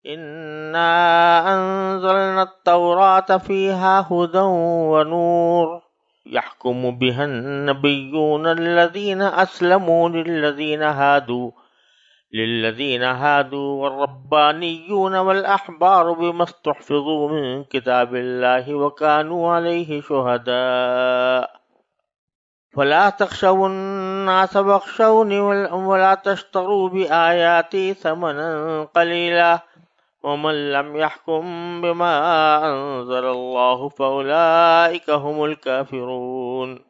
إنا أنزلنا التوراة فيها هدى ونور يحكم بها النبيون الذين أسلموا للذين هادوا والربانيون والأحبار بما استحفظوا من كتاب الله وكانوا عليه شهداء فلا تخشوا الناس واخشوني ولا تشتروا بآياتي ثمنا قليلا ومن لم يحكم بما أنزل الله فأولئك هم الكافرون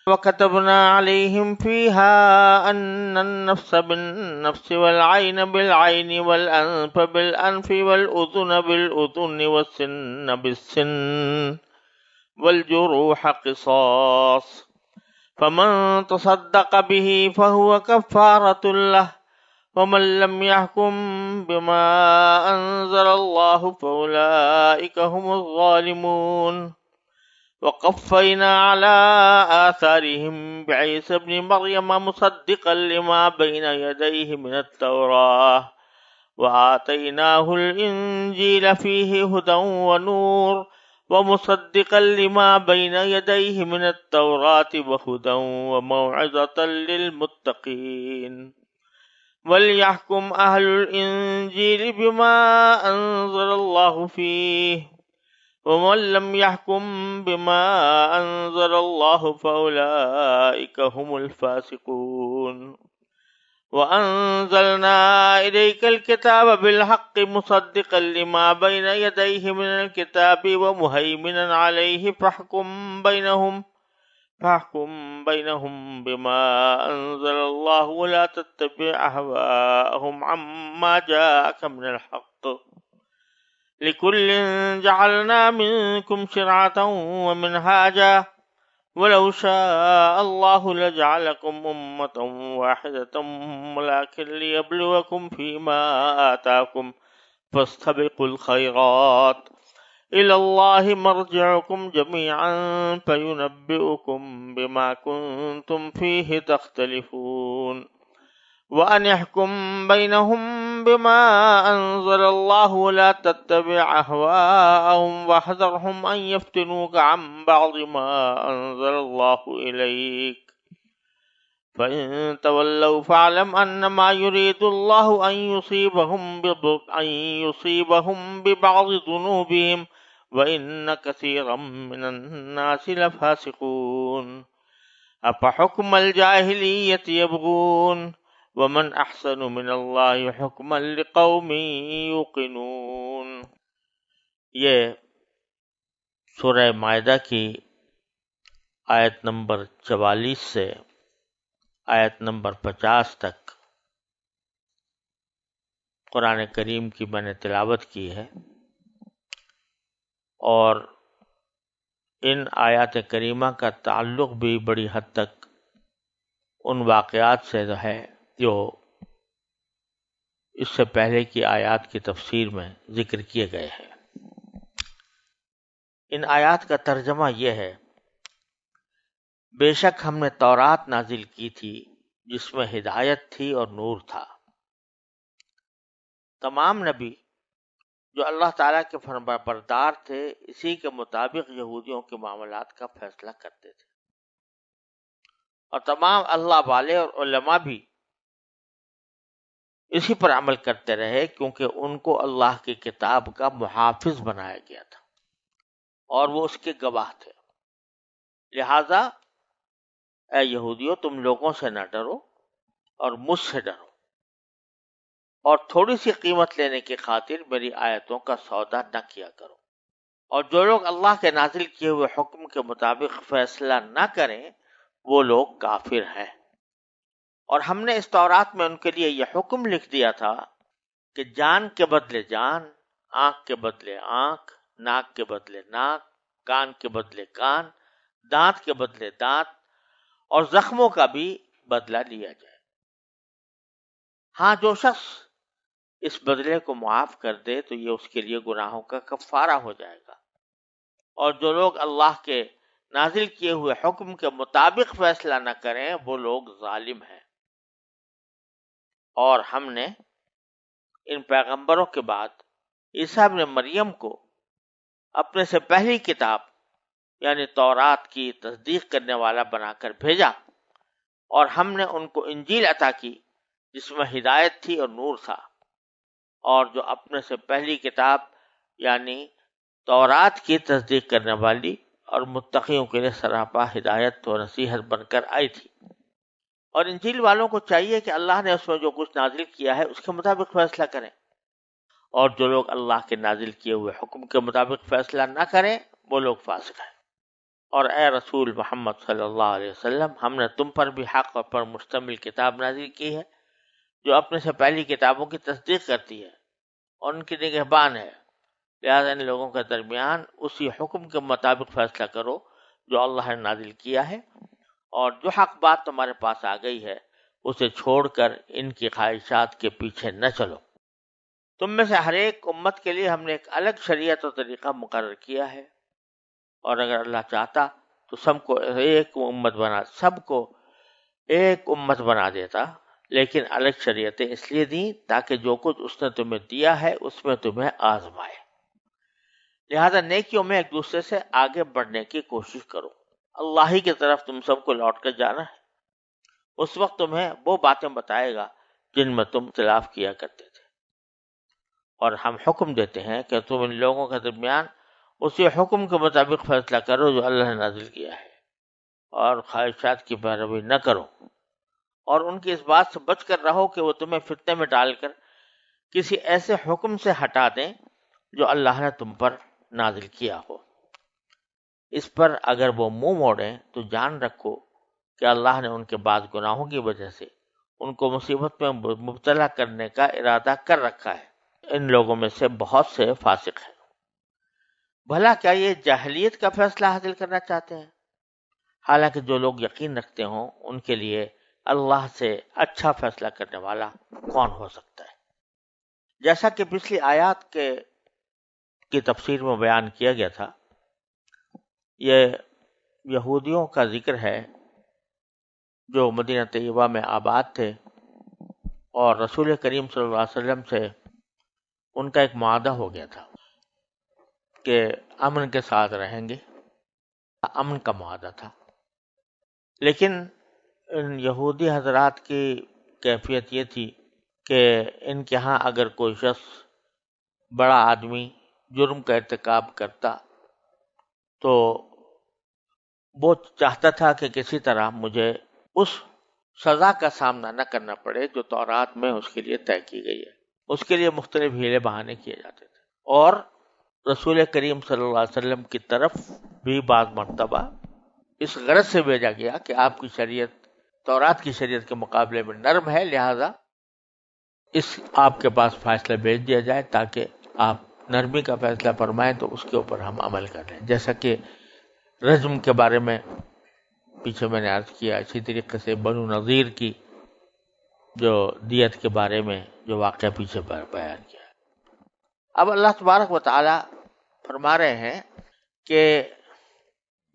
وكتبنا عليهم فيها أن النفس بالنفس والعين بالعين والأنف بالأنف والأذن بالأذن والسن بالسن والجروح قصاص فمن تصدق به فهو كفارة له ومن لم يحكم بما أنزل الله فأولئك هم الظالمون وقفينا على آثارهم بعيسى ابن مريم مصدقا لما بين يديه من التوراة وآتيناه الإنجيل فيه هدى ونور ومصدقا لما بين يديه من التوراة وهدى وموعظة للمتقين وليحكم أهل الإنجيل بما أنزل الله فيه ومن لم يحكم بما أنزل الله فأولئك هم الفاسقون وأنزلنا إليك الكتاب بالحق مصدقا لما بين يديه من الكتاب ومهيمنا عليه فاحكم بينهم بما أنزل الله ولا تتبع أهواءهم عما جاءك من الحق لكل جعلنا منكم شرعة ومنهاجا ولو شاء الله لجعلكم أمة واحدة ولكن ليبلوكم فيما آتاكم فاستبقوا الخيرات إلى الله مرجعكم جميعا فينبئكم بما كنتم فيه تختلفون وأن يحكم بينهم بما أنزل الله ولا تتبع أهواءهم واحذرهم أن يفتنوك عن بعض ما أنزل الله إليك فإن تولوا فاعلم أنما يريد الله أن يصيبهم ببعض ذنوبهم وإن كثيرا من الناس لفاسقون أفحكم الجاهلية يبغون ومن أحسن من اللہ حکما لقوم یوقنون۔ یہ سورہ مائدہ کی آیت نمبر 44 سے آیت نمبر 50 تک قرآن کریم کی میں نے تلاوت کی ہے، اور ان آیات کریمہ کا تعلق بھی بڑی حد تک ان واقعات سے ہے جو اس سے پہلے کی آیات کی تفسیر میں ذکر کیے گئے ہیں۔ ان آیات کا ترجمہ یہ ہے: بے شک ہم نے تورات نازل کی تھی جس میں ہدایت تھی اور نور تھا۔ تمام نبی جو اللہ تعالیٰ کے فرمانبردار تھے اسی کے مطابق یہودیوں کے معاملات کا فیصلہ کرتے تھے، اور تمام اللہ والے اور علماء بھی اسی پر عمل کرتے رہے، کیونکہ ان کو اللہ کی کتاب کا محافظ بنایا گیا تھا اور وہ اس کے گواہ تھے۔ لہذا اے یہودیوں، تم لوگوں سے نہ ڈرو اور مجھ سے ڈرو، اور تھوڑی سی قیمت لینے کی خاطر میری آیتوں کا سودا نہ کیا کرو، اور جو لوگ اللہ کے نازل کیے ہوئے حکم کے مطابق فیصلہ نہ کریں وہ لوگ کافر ہیں۔ اور ہم نے اس تورات میں ان کے لیے یہ حکم لکھ دیا تھا کہ جان کے بدلے جان، آنکھ کے بدلے آنکھ، ناک کے بدلے ناک، کان کے بدلے کان، دانت کے بدلے دانت، اور زخموں کا بھی بدلہ لیا جائے۔ ہاں، جو شخص اس بدلے کو معاف کر دے تو یہ اس کے لیے گناہوں کا کفارہ ہو جائے گا، اور جو لوگ اللہ کے نازل کیے ہوئے حکم کے مطابق فیصلہ نہ کریں وہ لوگ ظالم ہیں۔ اور ہم نے ان پیغمبروں کے بعد عیسیٰ ابن مریم کو اپنے سے پہلی کتاب یعنی تورات کی تصدیق کرنے والا بنا کر بھیجا، اور ہم نے ان کو انجیل عطا کی جس میں ہدایت تھی اور نور تھا، اور جو اپنے سے پہلی کتاب یعنی تورات کی تصدیق کرنے والی اور متقیوں کے لیے سراپا ہدایت و نصیحت بن کر آئی تھی۔ اور انجیل والوں کو چاہیے کہ اللہ نے اس میں جو کچھ نازل کیا ہے اس کے مطابق فیصلہ کریں، اور جو لوگ اللہ کے نازل کیے ہوئے حکم کے مطابق فیصلہ نہ کریں وہ لوگ فاسق ہیں۔ اور اے رسول محمد صلی اللہ علیہ وسلم، ہم نے تم پر بھی حق پر مشتمل کتاب نازل کی ہے جو اپنے سے پہلی کتابوں کی تصدیق کرتی ہے اور ان کی نگہبان ہے، لہذا ان لوگوں کے درمیان اسی حکم کے مطابق فیصلہ کرو جو اللہ نے نازل کیا ہے، اور جو حق بات تمہارے پاس آ گئی ہے اسے چھوڑ کر ان کی خواہشات کے پیچھے نہ چلو۔ تم میں سے ہر ایک امت کے لیے ہم نے ایک الگ شریعت و طریقہ مقرر کیا ہے، اور اگر اللہ چاہتا تو سب کو ایک امت بنا دیتا، لیکن الگ شریعتیں اس لیے دیں تاکہ جو کچھ اس نے تمہیں دیا ہے اس میں تمہیں آزمائے، لہذا نیکیوں میں ایک دوسرے سے آگے بڑھنے کی کوشش کرو۔ اللہ ہی کی طرف تم سب کو لوٹ کر جانا ہے، اس وقت تمہیں وہ باتیں بتائے گا جن میں تم اختلاف کیا کرتے تھے، اور ہم حکم دیتے ہیں کہ تم ان لوگوں کے درمیان اسی حکم کے مطابق فیصلہ کرو جو اللہ نے نازل کیا ہے، اور خواہشات کی پیروی نہ کرو، اور ان کی اس بات سے بچ کر رہو کہ وہ تمہیں فتنے میں ڈال کر کسی ایسے حکم سے ہٹا دیں جو اللہ نے تم پر نازل کیا ہو۔ اس پر اگر وہ منہ موڑیں تو جان رکھو کہ اللہ نے ان کے بعض گناہوں کی وجہ سے ان کو مصیبت میں مبتلا کرنے کا ارادہ کر رکھا ہے۔ ان لوگوں میں سے بہت سے فاسق ہیں۔ بھلا کیا یہ جاہلیت کا فیصلہ حاصل کرنا چاہتے ہیں؟ حالانکہ جو لوگ یقین رکھتے ہوں ان کے لیے اللہ سے اچھا فیصلہ کرنے والا کون ہو سکتا ہے؟ جیسا کہ پچھلی آیات کی تفسیر میں بیان کیا گیا تھا، یہ یہودیوں کا ذکر ہے جو مدینہ طیبہ میں آباد تھے، اور رسول کریم صلی اللہ علیہ وسلم سے ان کا ایک معاہدہ ہو گیا تھا کہ امن کے ساتھ رہیں گے، امن کا معاہدہ تھا۔ لیکن ان یہودی حضرات کی کیفیت یہ تھی کہ ان کے ہاں اگر کوئی شخص بڑا آدمی جرم کا ارتکاب کرتا تو وہ چاہتا تھا کہ کسی طرح مجھے اس سزا کا سامنا نہ کرنا پڑے جو تورات میں اس کے لیے طے کی گئی ہے۔ اس کے لیے مختلف ہیلے بہانے کیے جاتے تھے، اور رسول کریم صلی اللہ علیہ وسلم کی طرف بھی بعض مرتبہ اس غرض سے بھیجا گیا کہ آپ کی شریعت تورات کی شریعت کے مقابلے میں نرم ہے، لہذا اس آپ کے پاس فیصلہ بھیج دیا جائے تاکہ آپ نرمی کا فیصلہ فرمائیں تو اس کے اوپر ہم عمل کر لیں، جیسا کہ رجم کے بارے میں پیچھے میں نے عرض کیا، اسی طریقے سے بنو نذیر کی جو دیت کے بارے میں جو واقعہ پیچھے بیان کیا۔ اب اللہ تبارک و تعالی فرما رہے ہیں کہ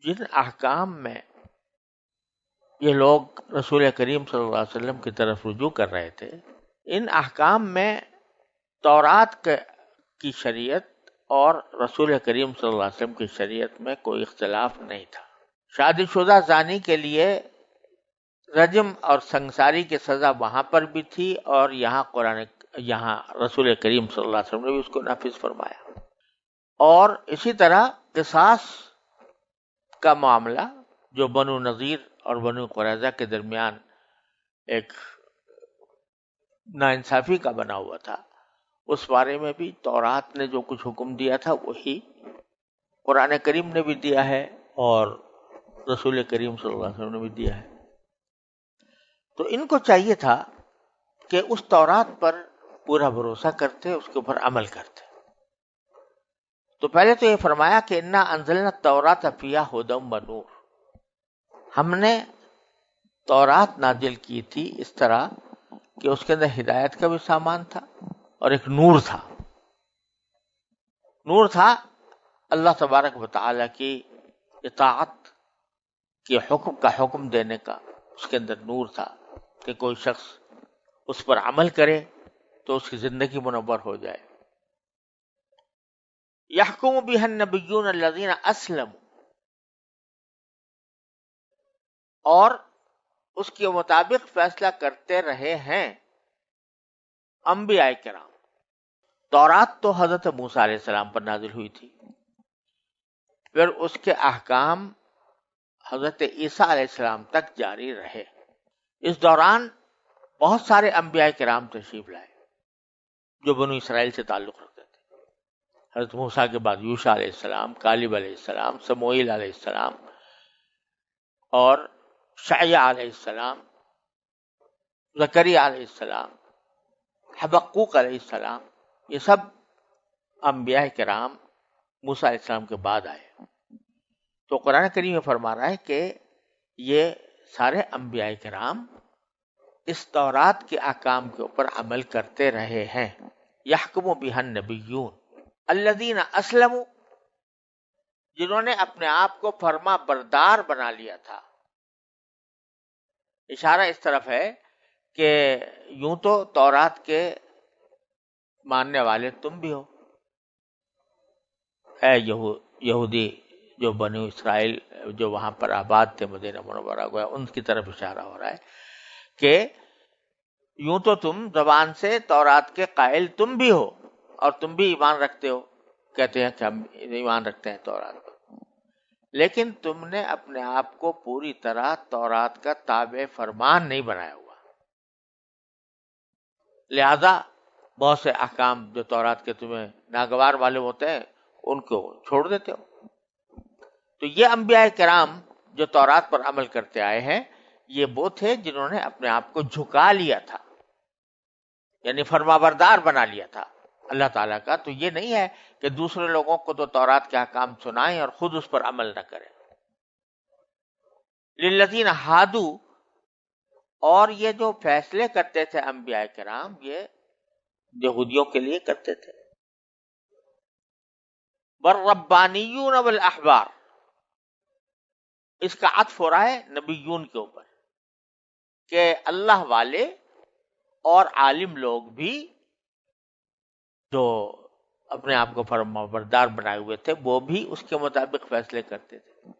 جن احکام میں یہ لوگ رسول کریم صلی اللہ علیہ وسلم کی طرف رجوع کر رہے تھے، ان احکام میں تورات کی شریعت اور رسول کریم صلی اللہ علیہ وسلم کی شریعت میں کوئی اختلاف نہیں تھا۔ شادی شدہ زانی کے لیے رجم اور سنگساری کی سزا وہاں پر بھی تھی، اور یہاں رسول کریم صلی اللہ علیہ وسلم نے بھی اس کو نافذ فرمایا، اور اسی طرح قصاص کا معاملہ جو بنو نذیر اور بنو قریظہ کے درمیان ایک ناانصافی کا بنا ہوا تھا، اس بارے میں بھی تورات نے جو کچھ حکم دیا تھا وہی قرآن کریم نے بھی دیا ہے اور رسول کریم صلی اللہ علیہ وسلم نے بھی دیا ہے۔ تو ان کو چاہیے تھا کہ اس تورات پر پورا بھروسہ کرتے، اس کے اوپر عمل کرتے۔ تو پہلے تو یہ فرمایا کہ انا انزلنا التوراۃ فیہا ھدی ونور، ہم نے تورات نازل کی تھی اس طرح کہ اس کے اندر ہدایت کا بھی سامان تھا اور ایک نور تھا۔ نور تھا اللہ تبارک و تعالیٰ کی اطاعت کے حکم کا حکم دینے کا، اس کے اندر نور تھا کہ کوئی شخص اس پر عمل کرے تو اس کی زندگی منور ہو جائے، یحکم بها النبیون الذین اسلموا، اور اس کے مطابق فیصلہ کرتے رہے ہیں انبیاء کرام۔ تورات تو حضرت موسیٰ علیہ السلام پر نازل ہوئی تھی، پھر اس کے احکام حضرت عیسیٰ علیہ السلام تک جاری رہے۔ اس دوران بہت سارے انبیاء کرام تشریف لائے جو بنو اسرائیل سے تعلق رکھتے تھے۔ حضرت موسیٰ کے بعد یوشع علیہ السلام، کالب علیہ السلام، سموئیل علیہ السلام اور شعیہ علیہ السلام، زکریا علیہ السلام، حبقوق علیہ السلام، یہ سب انبیاء کرام موسیٰ علیہ السلام کے بعد آئے۔ تو قرآن کریم میں فرما رہا ہے کہ یہ سارے انبیاء کرام اس تورات کے احکام کے اوپر عمل کرتے رہے ہیں۔ یحکم بها النبیون الذین اسلموا، جنہوں نے اپنے آپ کو فرما بردار بنا لیا تھا۔ اشارہ اس طرف ہے کہ یوں تو تورات کے ماننے والے تم بھی ہو، اے یہودی جو بنو اسرائیل جو وہاں پر آباد تھے مدینہ منورہ کو، ان کی طرف اشارہ ہو رہا ہے کہ یوں تو تم زبان سے تورات کے قائل تم بھی ہو اور تم بھی ایمان رکھتے ہو، کہتے ہیں کہ ہم ایمان رکھتے ہیں تورات پر، لیکن تم نے اپنے آپ کو پوری طرح تورات کا تابع فرمان نہیں بنایا ہوا، لہذا بہت سے احکام جو تورات کے تمہیں ناگوار معلوم ہوتے ہیں ان کو چھوڑ دیتے ہو۔ تو یہ انبیاء کرام جو تورات پر عمل کرتے آئے ہیں، یہ وہ تھے جنہوں نے اپنے آپ کو جھکا لیا تھا، یعنی فرمانبردار بنا لیا تھا اللہ تعالیٰ کا۔ تو یہ نہیں ہے کہ دوسرے لوگوں کو تو تورات کے احکام سنائیں اور خود اس پر عمل نہ کریں۔ للذین ہادو، اور یہ جو فیصلے کرتے تھے انبیاء کرام، یہ یہودیوں کے لیے کرتے تھے۔ والربانیون والاحبار، اس کا عطف ہو رہا ہے نبیون کے اوپر، کہ اللہ والے اور عالم لوگ بھی جو اپنے آپ کو فرمانبردار بنائے ہوئے تھے وہ بھی اس کے مطابق فیصلے کرتے تھے۔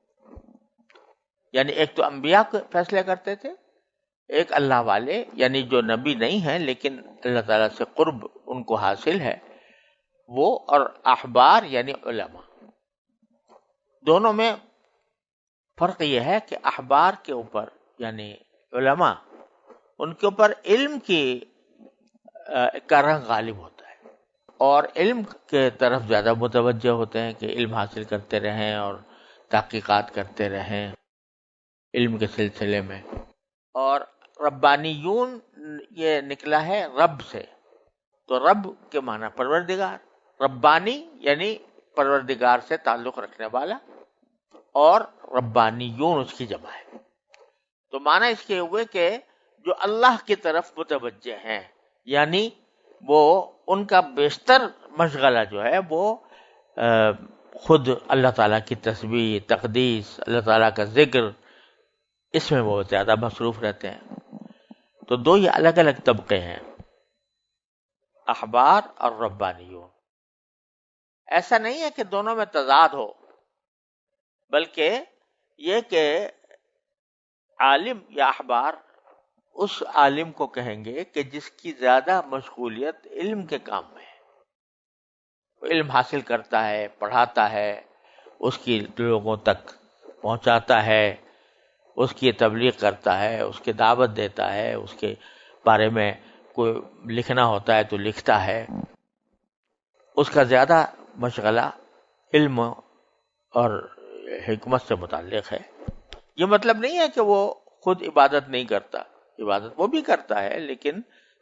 یعنی ایک تو انبیاء فیصلے کرتے تھے، ایک اللہ والے یعنی جو نبی نہیں ہیں لیکن اللہ تعالیٰ سے قرب ان کو حاصل ہے وہ، اور احبار یعنی علماء۔ دونوں میں فرق یہ ہے کہ احبار کے اوپر یعنی علماء، ان کے اوپر علم کا رنگ غالب ہوتا ہے اور علم کے طرف زیادہ متوجہ ہوتے ہیں کہ علم حاصل کرتے رہیں اور تحقیقات کرتے رہیں علم کے سلسلے میں۔ اور ربانیون یہ نکلا ہے رب سے، تو رب کے معنی پروردگار، ربانی یعنی پروردگار سے تعلق رکھنے والا، اور ربانیون اس کی جمع ہے۔ تو معنی اس کے ہوئے کہ جو اللہ کی طرف متوجہ ہیں، یعنی وہ ان کا بیشتر مشغلہ جو ہے وہ خود اللہ تعالیٰ کی تسبیح، تقدیس، اللہ تعالیٰ کا ذکر، اس میں وہ زیادہ مصروف رہتے ہیں۔ تو دو یہ الگ الگ طبقے ہیں، احبار اور ربانیون۔ ایسا نہیں ہے کہ دونوں میں تضاد ہو، بلکہ یہ کہ عالم یا احبار اس عالم کو کہیں گے کہ جس کی زیادہ مشغولیت علم کے کام میں ہے، وہ علم حاصل کرتا ہے، پڑھاتا ہے، اس کی لوگوں تک پہنچاتا ہے، اس کی تبلیغ کرتا ہے، اس کی دعوت دیتا ہے، اس کے بارے میں کوئی لکھنا ہوتا ہے تو لکھتا ہے، اس کا زیادہ مشغلہ علم اور حکمت سے متعلق ہے۔ یہ مطلب نہیں ہے کہ وہ خود عبادت نہیں کرتا، عبادت وہ بھی کرتا ہے، لیکن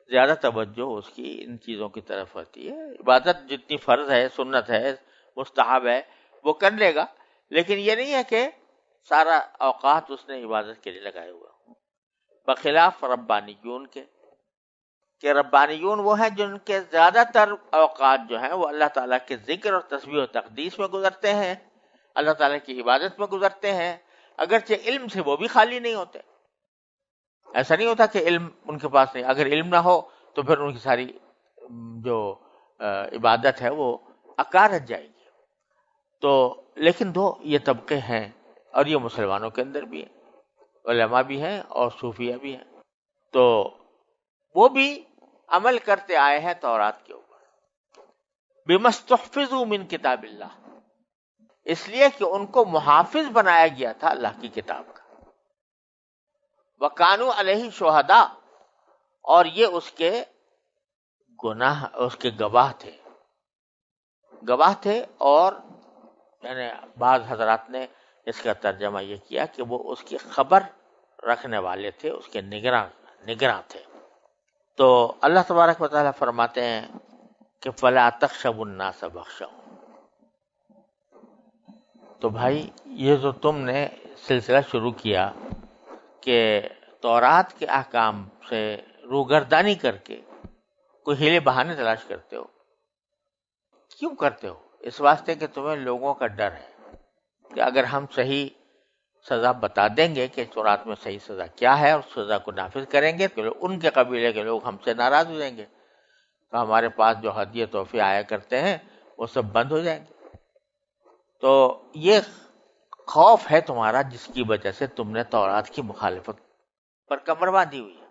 زیادہ توجہ اس کی ان چیزوں کی طرف ہوتی ہے۔ عبادت جتنی فرض ہے، سنت ہے، مستحب ہے، وہ کر لے گا، لیکن یہ نہیں ہے کہ سارا اوقات اس نے عبادت کے لیے لگائے ہوا۔ بخلاف ربانیون کے، کہ ربانیون وہ ہیں جن کے زیادہ تر اوقات جو ہیں وہ اللہ تعالیٰ کے ذکر اور تسبیح و تقدیس میں گزرتے ہیں، اللہ تعالیٰ کی عبادت میں گزرتے ہیں، اگرچہ علم سے وہ بھی خالی نہیں ہوتے۔ ایسا نہیں ہوتا کہ علم ان کے پاس نہیں، اگر علم نہ ہو تو پھر ان کی ساری جو عبادت ہے وہ عکار رہ جائے گی۔ تو لیکن دو یہ طبقے ہیں، اور یہ مسلمانوں کے اندر بھی ہیں، علماء بھی ہیں اور صوفیہ بھی ہیں، تو وہ بھی عمل کرتے آئے ہیں تورات کے اوپر، بمستحفظوا من کتاب اللہ، اس لیے کہ ان کو محافظ بنایا گیا تھا اللہ کی کتاب کا، وَكَانُوا عَلَيْهِ شُهَدَاءَ، اور یہ اس کے گناہ، اس کے گواہ تھے، اور یعنی بعض حضرات نے اس کا ترجمہ یہ کیا کہ وہ اس کی خبر رکھنے والے تھے، اس کے نگراں تھے۔ تو اللہ تبارک و تعالیٰ فرماتے ہیں کہ فَلَا تَخْشَوُا النَّاسَ وَاخْشَوْنِ، تو بھائی یہ جو تم نے سلسلہ شروع کیا کہ تورات کے احکام سے روگردانی کر کے کوئی ہیلے بہانے تلاش کرتے ہو، کیوں کرتے ہو؟ اس واسطے کہ تمہیں لوگوں کا ڈر ہے کہ اگر ہم صحیح سزا بتا دیں گے کہ تورات میں صحیح سزا کیا ہے اور سزا کو نافذ کریں گے تو ان کے قبیلے کے لوگ ہم سے ناراض ہو جائیں گے، تو ہمارے پاس جو ہدیے تحفے آیا کرتے ہیں وہ سب بند ہو جائیں گے۔ تو یہ خوف ہے تمہارا، جس کی وجہ سے تم نے تورات کی مخالفت پر کمر باندھی ہوئی ہے۔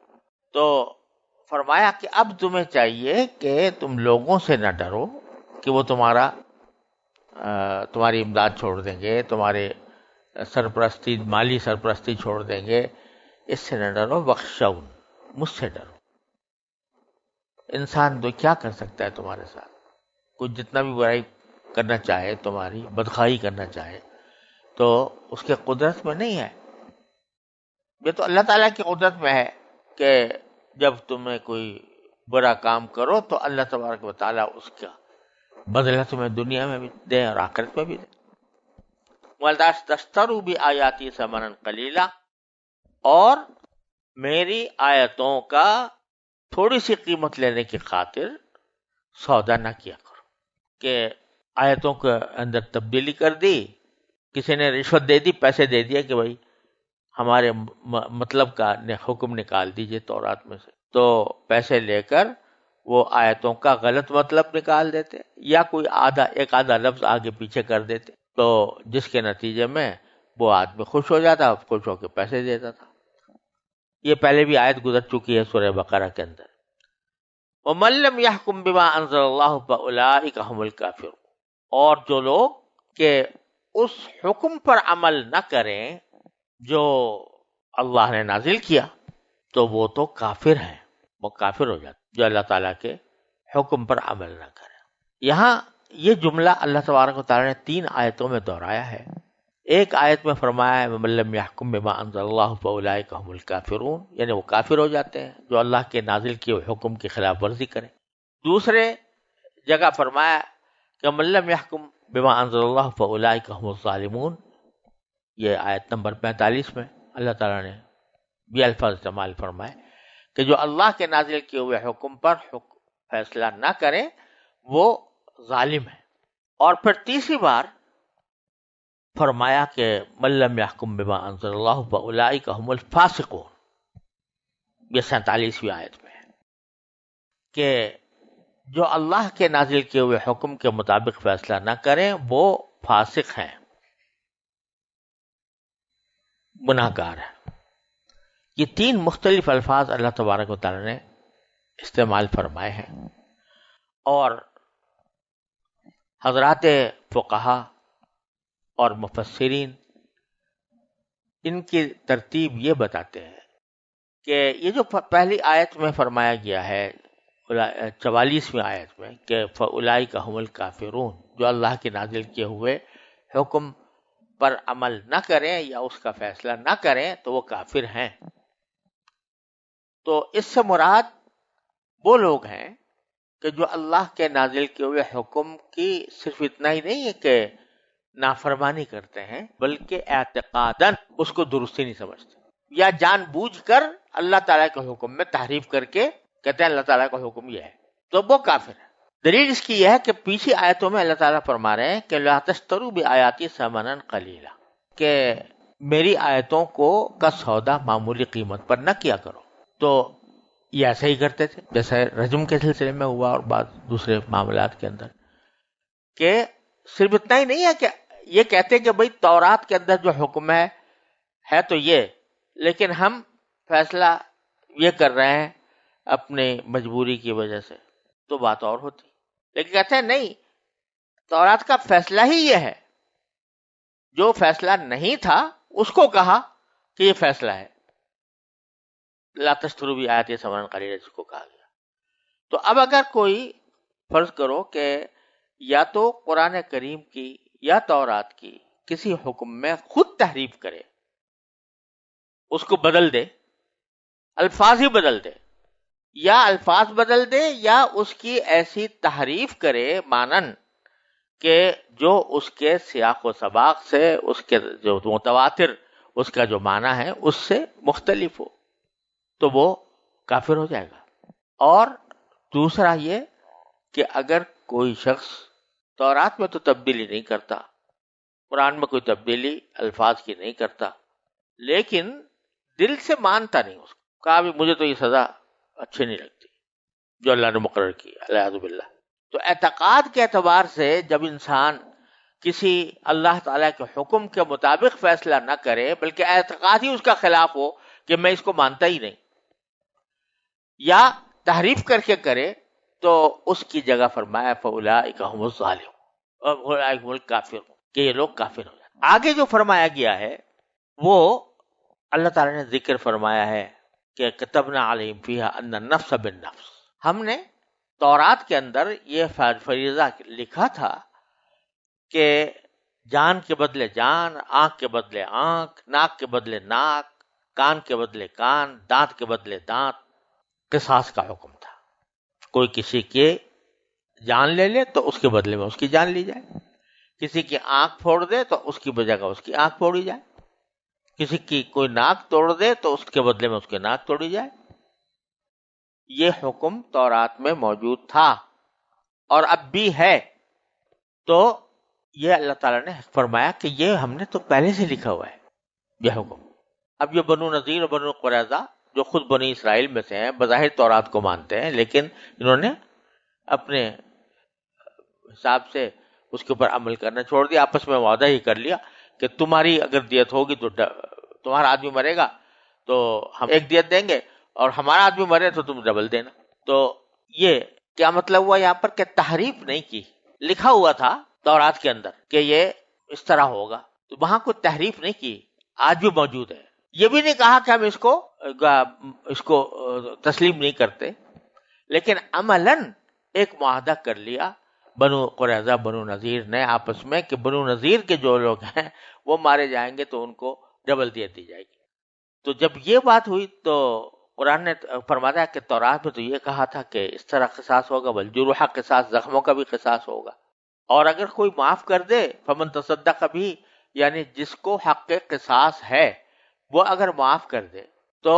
تو فرمایا کہ اب تمہیں چاہیے کہ تم لوگوں سے نہ ڈرو کہ وہ تمہاری امداد چھوڑ دیں گے، تمہارے سرپرستی، مالی سرپرستی چھوڑ دیں گے، اس سے نہ ڈرو، وخشون، مجھ سے ڈرو۔ انسان تو کیا کر سکتا ہے تمہارے ساتھ؟ کوئی جتنا بھی برائی کرنا چاہے، تمہاری بدخواہی کرنا چاہے، تو اس کے قدرت میں نہیں ہے۔ یہ تو اللہ تعالیٰ کی قدرت میں ہے کہ جب تمہیں کوئی برا کام کرو تو اللہ تبارک و تعالیٰ اس کا بدلہ تمہیں دنیا میں بھی دے اور آخرت میں بھی دے۔ وَلَا تَشْتَرُوا بِآيَاتِي ثَمَنًا قَلِيلًا، اور میری آیتوں کا تھوڑی سی قیمت لینے کی خاطر سودا نہ کیا کرو، کہ آیتوں کے اندر تبدیلی کر دی، کسی نے رشوت دے دی، پیسے دے دیا کہ بھائی ہمارے مطلب کا حکم نکال دیجئے تورات میں سے، تو پیسے لے کر وہ آیتوں کا غلط مطلب نکال دیتے، یا کوئی ایک آدھا لفظ آگے پیچھے کر دیتے، تو جس کے نتیجے میں وہ آدمی خوش ہو جاتا، خوش ہو کے پیسے دیتا تھا۔ یہ پہلے بھی آیت گزر چکی ہے سورہ بقرہ کے اندر، وَمَن لَّمْ يَحْكُم بِمَا أَنزَلَ اللَّهُ فَأُولَٰئِكَ هُمُ الْكَافِرُونَ، اور جو لوگ کہ اس حکم پر عمل نہ کریں جو اللہ نے نازل کیا، تو وہ تو کافر ہیں، وہ کافر ہو جاتے جو اللہ تعالیٰ کے حکم پر عمل نہ کریں۔ یہاں یہ جملہ اللہ تبارک و تعالیٰ نے 3 آیتوں میں دہرایا ہے۔ ایک آیت میں فرمایا ہے وَمَن لَّمْ يَحْكُم بِمَا أَنزَلَ اللَّهُ فَأُولَٰئِكَ هُمُ الْكَافِرُونَ، یعنی وہ کافر ہو جاتے ہیں جو اللہ کے نازل کیے ہوئے حکم کی خلاف ورزی کریں۔ دوسرے جگہ فرمایا کہ وَمَن لَّمْ يَحْكُم بِمَا أَنزَلَ اللَّهُ فَأُولَٰئِكَ هُمُ الظَّالِمُونَ، یہ آیت نمبر 45 میں اللہ تعالیٰ نے یہ الفاظ استعمال فرمائے کہ جو اللہ کے نازل کیے ہوئے حکم پر فیصلہ نہ کریں وہ ظالم ہے۔ اور پھر تیسری بار فرمایا کہ من لم يحكم بما انزل اللہ فاولئک هم الفاسقون، یہ 47ویں آیت میں ہے کہ جو اللہ کے نازل کیے ہوئے حکم کے مطابق فیصلہ نہ کریں وہ فاسق ہیں، گناہ گار ہیں۔ یہ 3 مختلف الفاظ اللہ تبارک و تعالی نے استعمال فرمائے ہیں، اور حضرات فقہا اور مفسرین ان کی ترتیب یہ بتاتے ہیں کہ یہ جو پہلی آیت میں فرمایا گیا ہے 44ویں آیت میں کہ فَأُولَئِكَ هُمُ الْكَافِرُونَ، جو اللہ کے نازل کیے ہوئے حکم پر عمل نہ کریں یا اس کا فیصلہ نہ کریں تو وہ کافر ہیں، تو اس سے مراد وہ لوگ ہیں کہ جو اللہ کے نازل کیے ہوئے حکم کی صرف اتنا ہی نہیں ہے کہ نافرمانی کرتے ہیں بلکہ اعتقاداً اس کو درستی نہیں سمجھتے، یا جان بوجھ کر اللہ تعالیٰ کے حکم میں تحریف کر کے کہتے ہیں اللہ تعالیٰ کا حکم یہ ہے، تو وہ کافر ہے۔ دلیل اس کی یہ ہے کہ پیچھے آیتوں میں اللہ تعالیٰ فرما رہے ہیں کہ لا تشتروا بآیاتی ثمنا قلیلا، کہ میری آیتوں کا سودا معمولی قیمت پر نہ کیا کرو، تو یہ ایسا ہی کرتے تھے جیسے رجم کے سلسلے میں ہوا اور بعض دوسرے معاملات کے اندر، کہ صرف اتنا ہی نہیں ہے کہ یہ کہتے ہیں کہ بھئی تورات کے اندر جو حکم ہے تو یہ، لیکن ہم فیصلہ یہ کر رہے ہیں اپنے مجبوری کی وجہ سے، تو بات اور ہوتی. لیکن کہتے ہیں نہیں، تورات کا فیصلہ ہی یہ ہے، جو فیصلہ نہیں تھا اس کو کہا کہ یہ فیصلہ ہے. لا تشتروا بآیاتی ثمنا قلیلا جس کو کہا گیا. تو اب اگر کوئی فرض کرو کہ یا تو قرآن کریم کی یا تورات کی کسی حکم میں خود تحریف کرے، اس کو بدل دے، الفاظ ہی بدل دے، یا الفاظ بدل دے یا اس کی ایسی تحریف کرے مانن کہ جو اس کے سیاق و سباق سے، اس کے جو متواتر اس کا جو معنی ہے اس سے مختلف ہو، تو وہ کافر ہو جائے گا. اور دوسرا یہ کہ اگر کوئی شخص تورات میں تو تبدیلی نہیں کرتا، قرآن میں کوئی تبدیلی الفاظ کی نہیں کرتا، لیکن دل سے مانتا نہیں، اس کو کہا بھی مجھے تو یہ سزا اچھی نہیں لگتی جو اللہ نے مقرر کی، الیاذ باللہ. تو اعتقاد کے اعتبار سے جب انسان کسی اللہ تعالیٰ کے حکم کے مطابق فیصلہ نہ کرے بلکہ اعتقاد ہی اس کا خلاف ہو کہ میں اس کو مانتا ہی نہیں، یا تحریف کر کے کرے، تو اس کی جگہ فرمایا فَأُولَٰئِکَ هُمُ الظَّالِمُونَ، اولئک هم الکافرون، کہ یہ لوگ کافر ہو جاتے. آگے جو فرمایا گیا ہے وہ اللہ تعالیٰ نے ذکر فرمایا ہے کہ کتبنا علیہم فیہا ان النفس بالنفس. ہم نے تورات کے اندر یہ فریضہ لکھا تھا کہ جان کے بدلے جان، آنکھ کے بدلے آنکھ، ناک کے بدلے ناک، کان کے بدلے کان، دانت کے بدلے دانت. قصاص کا حکم تھا، کوئی کسی کے جان لے لے تو اس کے بدلے میں اس کی جان لی جائے، کسی کی آنکھ پھوڑ دے تو اس کی بجائے اس کی آنکھ پھوڑی جائے، کسی کی کوئی ناک توڑ دے تو اس کے بدلے میں اس کی ناک توڑی جائے. یہ حکم تورات میں موجود تھا اور اب بھی ہے. تو یہ اللہ تعالیٰ نے فرمایا کہ یہ ہم نے تو پہلے سے لکھا ہوا ہے یہ حکم. اب یہ بنو نذیر اور بنو قریظہ جو خود بنی اسرائیل میں سے ہیں، بظاہر تورات کو مانتے ہیں، لیکن انہوں نے اپنے حساب سے اس کے اوپر عمل کرنا چھوڑ دیا. آپس میں معاہدہ ہی کر لیا کہ تمہاری اگر دیت ہوگی تو تمہارا آدمی مرے گا تو ہم ایک دیت دیں گے، اور ہمارا آدمی مرے تو تم ڈبل دینا. تو یہ کیا مطلب ہوا یہاں پر کہ تحریف نہیں کی، لکھا ہوا تھا تورات کے اندر کہ یہ اس طرح ہوگا، تو وہاں کوئی تحریف نہیں کی، آج بھی موجود ہے. یہ بھی نہیں کہا کہ ہم اس کو تسلیم نہیں کرتے، لیکن عملاً ایک معاہدہ کر لیا بنو قریظہ بنو نذیر نے آپس میں کہ بنو نذیر کے جو لوگ ہیں وہ مارے جائیں گے تو ان کو ڈبل دیت دی جائے گی. تو جب یہ بات ہوئی تو قرآن نے فرمایا کہ تورات میں تو یہ کہا تھا کہ اس طرح قصاص ہوگا، والجروح قصاص، زخموں کا بھی قصاص ہوگا. اور اگر کوئی معاف کر دے فمن تصدق بھی، یعنی جس کو حق قصاص ہے وہ اگر معاف کر دے تو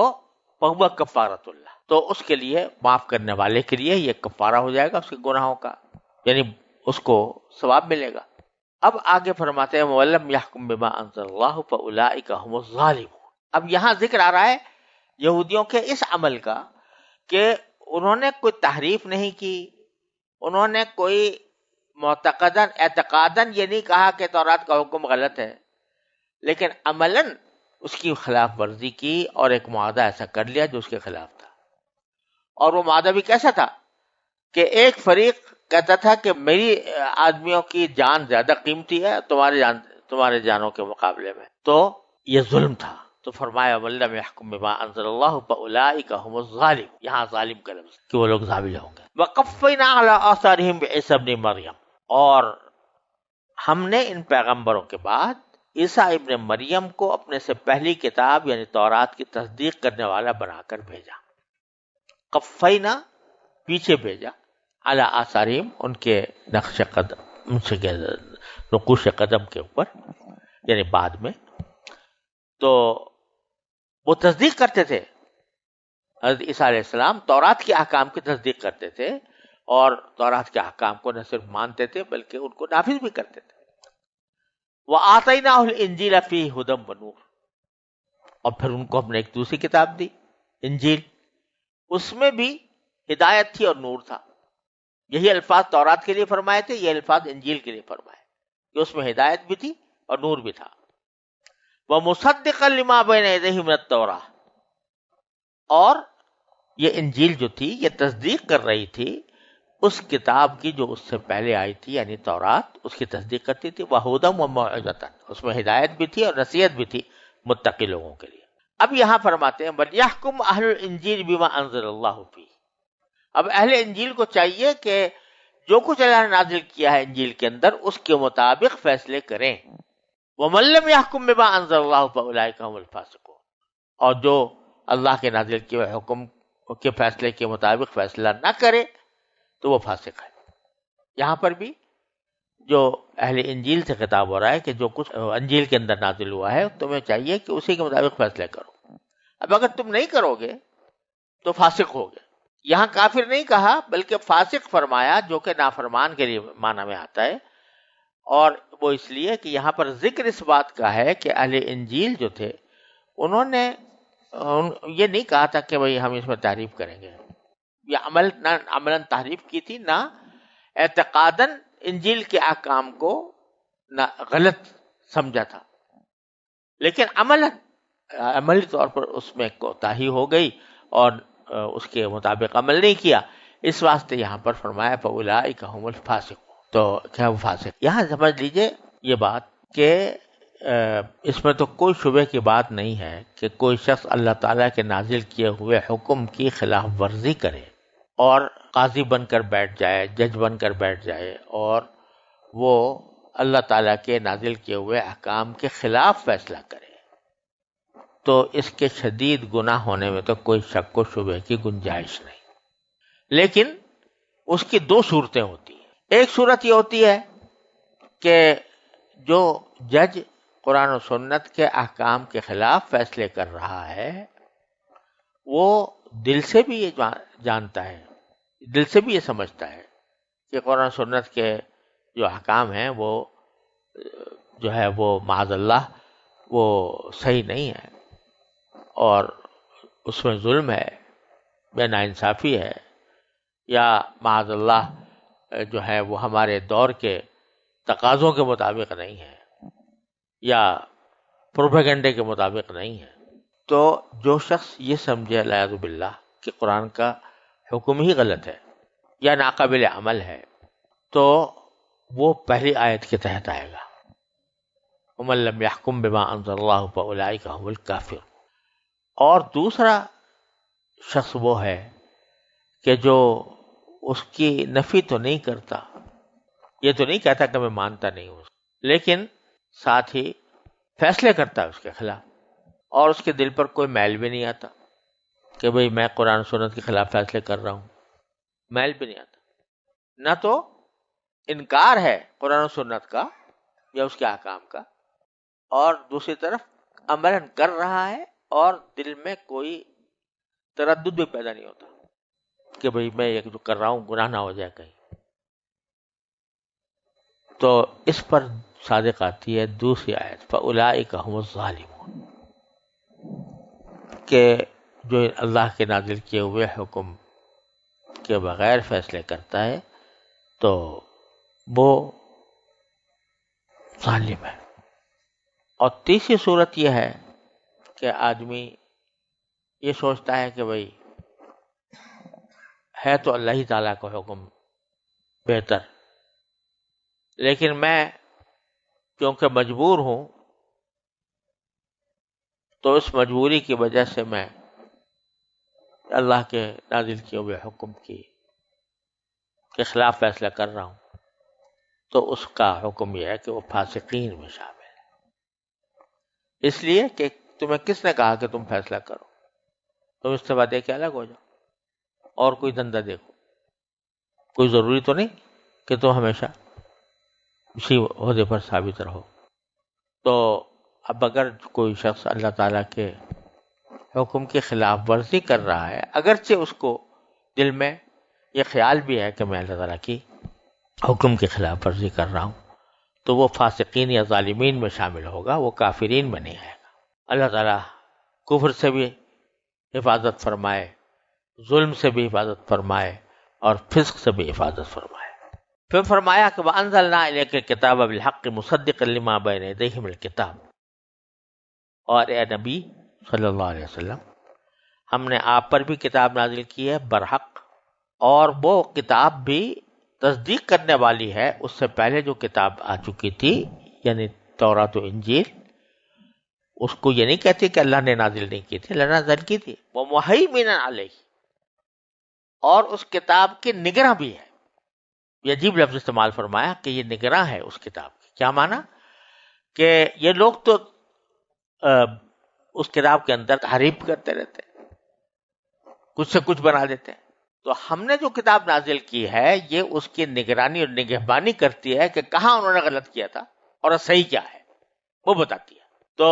فہو کفارۃ اللہ، تو اس کے لیے، معاف کرنے والے کے لیے یہ کفارہ ہو جائے گا اس کے گناہوں کا، یعنی اس کو ثواب ملے گا. اب آگے فرماتے ہیں وَلَمْ يَحْكُمْ بِمَا أَنزَلَ اللَّهُ فَأُولَٰئِكَ هُمُ الظَّالِمُونَ. اب یہاں ذکر آ رہا ہے یہودیوں کے اس عمل کا کہ انہوں نے کوئی تحریف نہیں کی، انہوں نے کوئی اعتقاداً یہ نہیں کہا کہ تورات کا حکم غلط ہے، لیکن عملاً اس کی خلاف ورزی کی اور ایک معاہدہ ایسا کر لیا جو اس کے خلاف تھا. اور وہ معاہدہ بھی کیسا تھا کہ ایک فریق کہتا تھا کہ میری آدمیوں کی جان زیادہ قیمتی ہے تمہارے جانوں کے مقابلے میں، تو یہ ظلم تھا. تو فرمایا وَلَمْ يَحْكُمْ بِمَا أَنزَلَ اللَّهُ فَأُولَٰئِكَ هُمُ الظَّالِمُونَ. یہاں ظالم کا لفظ کہ وہ لوگ ظالم ہوں گے. وَقَفَّيْنَا عَلَىٰ آثَارِهِمْ بِعِیسَىٰ ابْنِ مَرْیَم، اور ہم نے ان پیغمبروں کے بعد عیسیٰ ابن مریم کو اپنے سے پہلی کتاب یعنی تورات کی تصدیق کرنے والا بنا کر بھیجا. قفینا پیچھے بھیجا، علی آثارہم ان کے نقش قدم، ان سے نقوش قدم کے اوپر، یعنی بعد میں. تو وہ تصدیق کرتے تھے، حضرت عیسیٰ علیہ السلام تورات کے احکام کی تصدیق کرتے تھے، اور تورات کے احکام کو نہ صرف مانتے تھے بلکہ ان کو نافذ بھی کرتے تھے. وَآتَيْنَاهُ الْإِنْجِيلَ فِيهِ هُدًى وَنُورٌ، اور پھر ان کو ہم نے ایک دوسری کتاب دی، انجیل، اس میں بھی ہدایت تھی اور نور تھا. یہی الفاظ تورات کے لیے فرمائے تھے، یہ الفاظ انجیل کے لیے فرمائے. کہ اس میں ہدایت بھی تھی اور نور بھی تھا. وَمُصَدِّقًا لِمَا بَيْنَ يَدَيْهِ مِنَ التَّوْرَاةِ، اور یہ انجیل جو تھی یہ تصدیق کر رہی تھی اس کتاب کی جو اس سے پہلے آئی تھی، یعنی تورات، اس کی تصدیق کرتی تھی. وَهُدًى وَمَوْعِظَةً، اس میں ہدایت بھی تھی اور نصیحت بھی تھی متقی لوگوں کے لیے. اب یہاں فرماتے ہیں وَلْيَحْكُمْ أَهْلُ الْإِنْجِيلِ بِمَا أَنزَلَ اللَّهُ فِيهِ. اب اہل انجیل کو چاہیے کہ جو کچھ اللہ نے نازل کیا ہے انجیل کے اندر اس کے مطابق فیصلے کریں. وَمَن لَّمْ يَحْكُم بِمَا أَنزَلَ اللَّهُ فَأُولَٰئِكَ هُمُ الْفَاسِقُونَ، اور جو اللہ کے نازل کیے ہوئے حکم کے فیصلے کے مطابق فیصلہ نہ کرے تو وہ فاسق ہے. یہاں پر بھی جو اہل انجیل سے خطاب ہو رہا ہے کہ جو کچھ انجیل کے اندر نازل ہوا ہے تمہیں چاہیے کہ اسی کے مطابق فیصلے کرو. اب اگر تم نہیں کرو گے تو فاسق ہوگے. یہاں کافر نہیں کہا بلکہ فاسق فرمایا، جو کہ نافرمان کے لیے معنی میں آتا ہے، اور وہ اس لیے کہ یہاں پر ذکر اس بات کا ہے کہ اہل انجیل جو تھے انہوں نے یہ نہیں کہا تھا کہ بھئی ہم اس میں تحریف کریں گے. یہ نہ عملاً تحریف کی تھی، نہ اعتقاداً انجیل کے احکام کو نہ غلط سمجھا تھا، لیکن عملی طور پر اس میں کوتاہی ہو گئی اور اس کے مطابق عمل نہیں کیا. اس واسطے یہاں پر فرمایا فَأُولَٰئِكَ هُمُ الْفَاسِقُونَ. تو کیا وہ فاسق؟ یہاں سمجھ لیجئے یہ بات کہ اس میں تو کوئی شبہ کی بات نہیں ہے کہ کوئی شخص اللہ تعالیٰ کے نازل کیے ہوئے حکم کی خلاف ورزی کرے اور قاضی بن کر بیٹھ جائے، جج بن کر بیٹھ جائے، اور وہ اللہ تعالیٰ کے نازل کیے ہوئے احکام کے خلاف فیصلہ کرے، تو اس کے شدید گناہ ہونے میں تو کوئی شک و شبہ کی گنجائش نہیں. لیکن اس کی دو صورتیں ہوتی ہیں. ایک صورت یہ ہوتی ہے کہ جو جج قرآن و سنت کے احکام کے خلاف فیصلے کر رہا ہے وہ دل سے بھی یہ جانتا ہے، دل سے بھی یہ سمجھتا ہے کہ قرآن و سنت کے جو احکام ہیں وہ جو ہے وہ معاذ اللہ وہ صحیح نہیں ہے، اور اس میں ظلم ہے، بے ناانصافی ہے، یا معاذ اللہ جو ہے وہ ہمارے دور کے تقاضوں کے مطابق نہیں ہے، یا پروپیگنڈے کے مطابق نہیں ہے. تو جو شخص یہ سمجھے الیاذ باللہ کہ قرآن کا حکم ہی غلط ہے یا ناقابل عمل ہے تو وہ پہلی آیت کے تحت آئے گا وَمَن لَّمْ يَحْكُم بِمَا أَنزَلَ اللَّهُ فَأُولَٰئِكَ هُمُ الْكَافِرُونَ. اور دوسرا شخص وہ ہے کہ جو اس کی نفی تو نہیں کرتا، یہ تو نہیں کہتا کہ میں مانتا نہیں ہوں، لیکن ساتھ ہی فیصلے کرتا ہے اس کے خلاف، اور اس کے دل پر کوئی میل بھی نہیں آتا کہ بھئی میں قرآن و سنت کے خلاف فیصلے کر رہا ہوں، میل بھی نہیں آتا. نہ تو انکار ہے قرآن و سنت کا یا اس کے احکام کا، اور دوسری طرف عملاً کر رہا ہے اور دل میں کوئی تردد بھی پیدا نہیں ہوتا کہ بھئی میں یہ جو کر رہا ہوں گناہ نہ ہو جائے کہیں. تو اس پر صادق آتی ہے دوسری آیت فَأُولَٰئِكَ هُمُ الظَّالِمُونَ، کہ جو اللہ کے نازل کیے ہوئے حکم کے بغیر فیصلے کرتا ہے تو وہ ظالم ہے. اور تیسری صورت یہ ہے کہ آدمی یہ سوچتا ہے کہ بھئی ہے تو اللہ ہی تعالیٰ کا حکم بہتر، لیکن میں کیونکہ مجبور ہوں تو اس مجبوری کی وجہ سے میں اللہ کے نازل کیے ہوئے حکم کے خلاف فیصلہ کر رہا ہوں، تو اس کا حکم یہ ہے کہ وہ فاسقین میں شامل ہے. اس لیے کہ تمہیں کس نے کہا کہ تم فیصلہ کرو؟ تم استعفیٰ دے کے الگ ہو جاؤ اور کوئی دھندا دیکھو. کوئی ضروری تو نہیں کہ تم ہمیشہ اسی عہدے پر ثابت رہو. تو اب اگر کوئی شخص اللہ تعالیٰ کے حکم کی خلاف ورزی کر رہا ہے، اگرچہ اس کو دل میں یہ خیال بھی ہے کہ میں اللہ تعالیٰ کی حکم کی خلاف ورزی کر رہا ہوں، تو وہ فاسقین یا ظالمین میں شامل ہوگا، وہ کافرین میں نہیں آئے گا. اللہ تعالیٰ کفر سے بھی حفاظت فرمائے، ظلم سے بھی حفاظت فرمائے، اور فسق سے بھی حفاظت فرمائے. پھر فرمایا کہ وَأَنزَلْنَا إِلَيْكَ الْكِتَابَ بِالْحَقِّ مُصَدِّقًا لِمَا بَيْنَ يَدَيْهِ مِنَ الْكِتَابِ، اور اے نبی صلی اللہ علیہ وسلم، ہم نے آپ پر بھی کتاب نازل کی ہے برحق، اور وہ کتاب بھی تصدیق کرنے والی ہے اس سے پہلے جو کتاب آ چکی تھی، یعنی تورات و انجیل۔ اس کو یہ نہیں کہتے کہ اللہ نے نازل نہیں کی تھی، اللہ نے نازل کی تھی، وہ مہیمن علیہ، اور اس کتاب کے نگراں بھی ہے۔ یہ عجیب لفظ استعمال فرمایا کہ یہ نگراں ہے اس کتاب کی۔ کیا معنی؟ کہ یہ لوگ تو اس کتاب کے اندر تحریف کرتے رہتے ہیں، کچھ سے کچھ بنا دیتے ہیں، تو ہم نے جو کتاب نازل کی ہے یہ اس کی نگرانی اور نگہبانی کرتی ہے کہ کہاں انہوں نے غلط کیا تھا اور صحیح کیا ہے، وہ بتاتی ہے۔ تو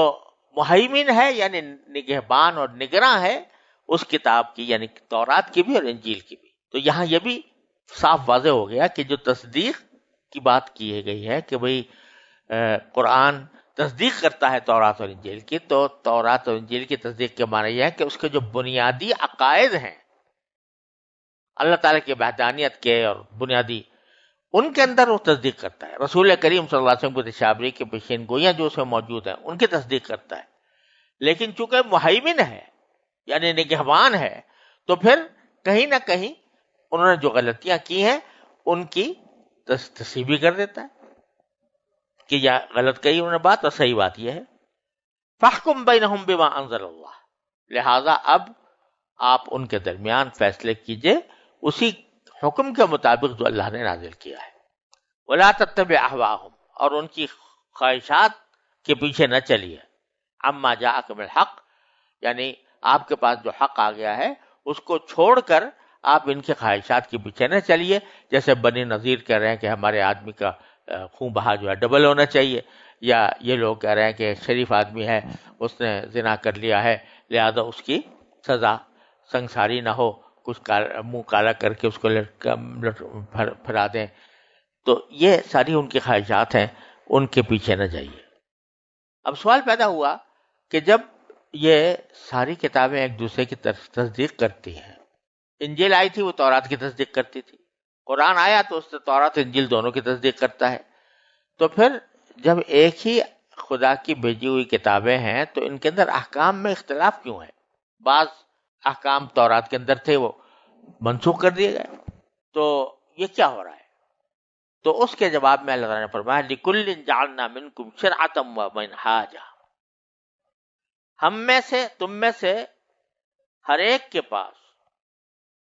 مہیمن ہے یعنی نگہبان اور نگراں ہے اس کتاب کی، یعنی تورات کی بھی اور انجیل کی بھی۔ تو یہاں یہ بھی صاف واضح ہو گیا کہ جو تصدیق کی بات کی گئی ہے کہ بھئی قرآن تصدیق کرتا ہے تورات اور انجیل کی، تو تورات اور انجیل کی تصدیق کے معنی یہ ہے کہ اس کے جو بنیادی عقائد ہیں اللہ تعالیٰ کی وحدانیت کے اور بنیادی، ان کے اندر وہ تصدیق کرتا ہے۔ رسول کریم صلی اللہ علیہ وسلم کی تشابری کی پیشین گوئیاں جو اس میں موجود ہیں ان کی تصدیق کرتا ہے، لیکن چونکہ مہیمن ہے یعنی نگہبان ہے، تو پھر کہیں نہ کہیں انہوں نے جو غلطیاں کی ہیں ان کی تصحیح بھی کر دیتا ہے کہ یا غلط کہی انہوں نے بات اور صحیح بات یہ ہے۔ فاحکم بینہم بما انزل اللہ، لہذا اب آپ ان کے درمیان فیصلے کیجئے اسی حکم کے مطابق جو اللہ نے نازل کیا ہے۔ ولا تتبع اہواءہم، اور ان کی خواہشات کے پیچھے نہ چلیے۔ عما جاءک من الحق، یعنی آپ کے پاس جو حق آ گیا ہے اس کو چھوڑ کر آپ ان کے خواہشات کے پیچھے نہ چلیے، جیسے بنی نذیر کہہ رہے ہیں کہ ہمارے آدمی کا خون بہا جو ہے ڈبل ہونا چاہیے، یا یہ لوگ کہہ رہے ہیں کہ شریف آدمی ہے اس نے زنا کر لیا ہے لہذا اس کی سزا سنگساری نہ ہو، کچھ منہ کالا کر کے اس کو پھرا دیں۔ تو یہ ساری ان کی خواہشات ہیں، ان کے پیچھے نہ جائیے۔ اب سوال پیدا ہوا کہ جب یہ ساری کتابیں ایک دوسرے کی تصدیق کرتی ہیں، انجیل آئی تھی وہ تورات کی تصدیق کرتی تھی، قرآن آیا تو اس سے تورات انجیل دونوں کی تصدیق کرتا ہے، تو پھر جب ایک ہی خدا کی بھیجی ہوئی کتابیں ہیں تو ان کے اندر احکام میں اختلاف کیوں ہے؟ بعض احکام تورات کے اندر تھے وہ منسوخ کر دیے گئے، تو یہ کیا ہو رہا ہے؟ تو اس کے جواب میں اللہ تعالیٰ نے فرمایا لِكُلٍّ جَعَلْنَا مِنْكُمْ شِرْعَةً وَمِنْهَاجًا، ہم میں سے تم میں سے ہر ایک کے پاس،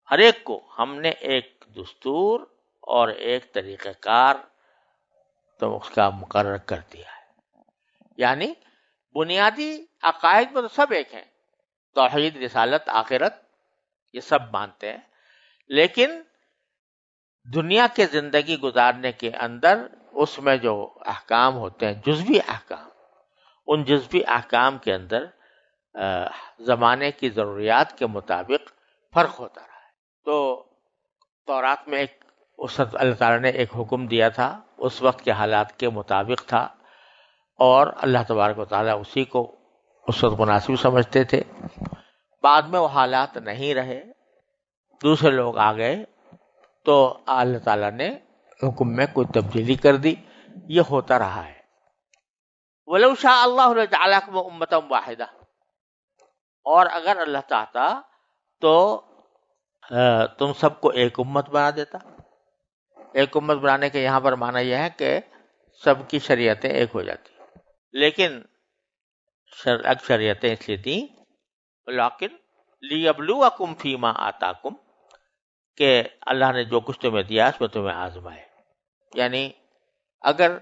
ہر ایک کو ہم نے ایک دستور اور ایک طریقہ کار تو اس کا مقرر کر دیا ہے۔ یعنی بنیادی عقائد میں تو سب ایک ہیں، توحید، رسالت، آخرت، یہ سب مانتے ہیں، لیکن دنیا کے زندگی گزارنے کے اندر اس میں جو احکام ہوتے ہیں جزوی احکام، ان جزوی احکام کے اندر زمانے کی ضروریات کے مطابق فرق ہوتا رہا ہے۔ تو تورات میں ایک اس وقت اللہ تعالیٰ نے ایک حکم دیا تھا، اس وقت کے حالات کے مطابق تھا، اور اللہ تبارک و تعالیٰ اسی کو اس وقت مناسب سمجھتے تھے۔ بعد میں وہ حالات نہیں رہے، دوسرے لوگ آ گئے تو اللہ تعالیٰ نے حکم میں کوئی تبدیلی کر دی، یہ ہوتا رہا ہے۔ وَلَوْ شَاءَ اللَّهُ لَجَعَلَكُمْ أُمَّةً وَاحِدَةً، اور اگر اللہ چاہتا تو تم سب کو ایک امت بنا دیتا۔ ایک امت بنانے کے یہاں پر معنی یہ ہے کہ سب کی شریعتیں ایک ہو جاتی، لیکن شریعتیں اس لیے دیں لیکن لِيَبْلُوَكُمْ فِي مَا آتَاكُمْ، کہ اللہ نے جو کچھ تمہیں دیا اس میں تمہیں آزمائے۔ یعنی اگر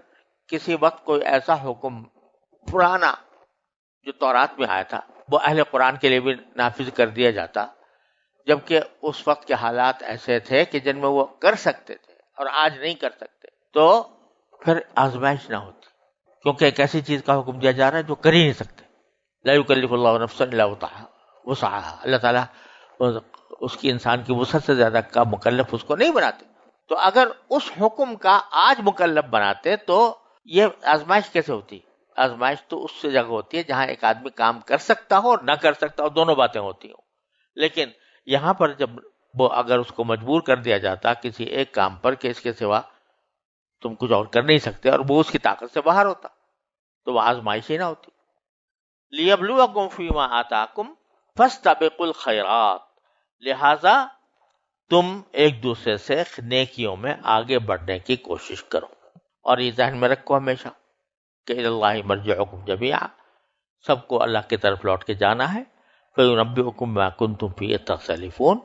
کسی وقت کوئی ایسا حکم پرانا جو تورات میں آیا تھا وہ اہل قرآن کے لیے بھی نافذ کر دیا جاتا، جبکہ اس وقت کے حالات ایسے تھے کہ جن میں وہ کر سکتے تھے اور آج نہیں کر سکتے، تو پھر آزمائش نہ ہوتی، کیونکہ ایک ایسی چیز کا حکم دیا جا رہا ہے جو کر ہی نہیں سکتے۔ لا یکلف اللہ نفسا الا وسعها، اللہ تعالیٰ اس کی انسان کی وسعت سے زیادہ کا مکلف اس کو نہیں بناتے۔ تو اگر اس حکم کا آج مکلف بناتے تو یہ آزمائش کیسے ہوتی؟ آزمائش تو اس سے جگہ ہوتی ہے جہاں ایک آدمی کام کر سکتا ہو اور نہ کر سکتا ہو، دونوں باتیں ہوتی ہوں۔ لیکن یہاں پر جب وہ اگر اس کو مجبور کر دیا جاتا کسی ایک کام پر کہ اس کے سوا تم کچھ اور کر نہیں سکتے، اور وہ اس کی طاقت سے باہر ہوتا تو وہ آزمائش ہی نہ ہوتی۔ لیبلوکم فیما آتاکم فاستبقوا الخیرات، لہذا تم ایک دوسرے سے نیکیوں میں آگے بڑھنے کی کوشش کرو، اور یہ ذہن میں رکھو ہمیشہ کہ الی اللہ مرجعکم جمیعا، سب کو اللہ کی طرف لوٹ کے جانا ہے۔ فینبئکم بما کنتم فیہ تختلفون،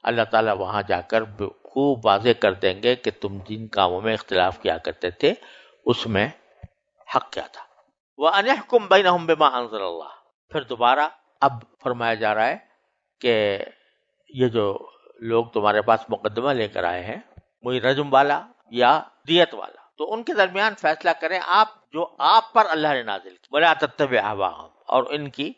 اللہ تعالیٰ وہاں جا کر خوب واضح کر دیں گے کہ تم جن کاموں میں اختلاف کیا کرتے تھے اس میں حق کیا تھا۔ وَأَنِ احْكُم بَيْنَهُم بِمَا أَنزَلَ اللَّهُ، پھر دوبارہ اب فرمایا جا رہا ہے کہ یہ جو لوگ تمہارے پاس مقدمہ لے کر آئے ہیں، وہی رجم والا یا دیت والا، تو ان کے درمیان فیصلہ کریں آپ جو آپ پر اللہ نے نازل کی، وَلَا تَتَّبِعْ أَهْوَاءَهُمْ، اور ان کی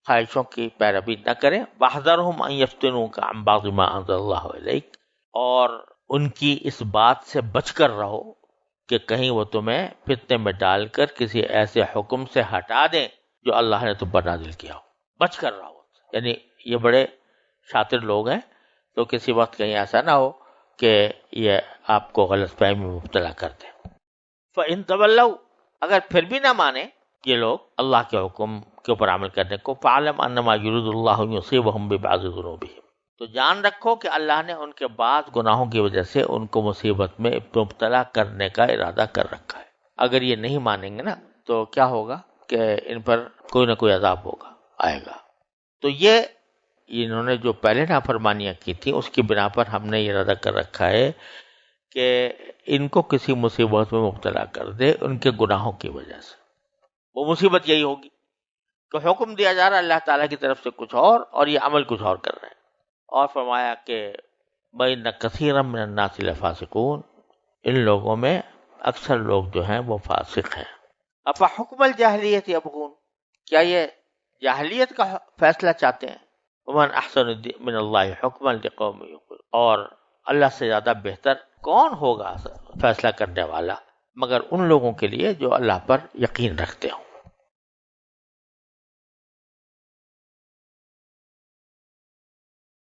خواہشوں کی پیروی نہ کریں، وَاحْذَرْهُمْ أَن يَفْتِنُوكَ عَن بَعْضِ مَا أَنزَلَ اللَّهُ إِلَيْكَ، اور ان کی اس بات سے بچ کر رہو کہ کہیں وہ تمہیں فتنے میں ڈال کر کسی ایسے حکم سے ہٹا دیں جو اللہ نے تم پر نازل کیا ہو، بچ کر رہو۔ یعنی یہ بڑے شاطر لوگ ہیں، تو کسی وقت کہیں ایسا نہ ہو کہ یہ آپ کو غلط فہمی میں مبتلا کر دیں۔ فَإِن تَوَلَّوْا، اگر پھر بھی نہ مانے یہ لوگ اللہ کے حکم کے اوپر عمل کرنے کو، فَاعْلَمْ أَنَّمَا يُرِيدُ اللَّهُ أَن يُصِيبَهُم بِبَعْضِ ذُنُوبِهِمْ، تو جان رکھو کہ اللہ نے ان کے بعض گناہوں کی وجہ سے ان کو مصیبت میں مبتلا کرنے کا ارادہ کر رکھا ہے۔ اگر یہ نہیں مانیں گے نا تو کیا ہوگا کہ ان پر کوئی نہ کوئی عذاب ہوگا، آئے گا۔ تو یہ انہوں نے جو پہلے نافرمانیاں کی تھی اس کی بنا پر ہم نے یہ ارادہ کر رکھا ہے کہ ان کو کسی مصیبت میں مبتلا کر دے ان کے گناہوں کی وجہ سے۔ وہ مصیبت یہی ہوگی کہ حکم دیا جا رہا ہے اللہ تعالیٰ کی طرف سے کچھ اور یہ عمل کچھ اور کر رہے ہیں۔ اور فرمایا کہ بَإِنَّ كَثِيرًا مِّنَ النَّاسِ لَفَاسِقُونَ، ان لوگوں میں اکثر لوگ جو ہیں وہ فاسق ہیں۔ أَفَحُكْمَ الْجَاهِلِيَّةِ يَبْغُونَ، کیا یہ جاہلیت کا فیصلہ چاہتے ہیں؟ وَمَنْ أَحْسَنُ مِنَ اللَّهِ حُكْمًا لِقَوْمٍ يُوقِنُونَ، اور اللہ سے زیادہ بہتر کون ہوگا فیصلہ کرنے والا مگر ان لوگوں کے لیے جو اللہ پر یقین رکھتے ہوں۔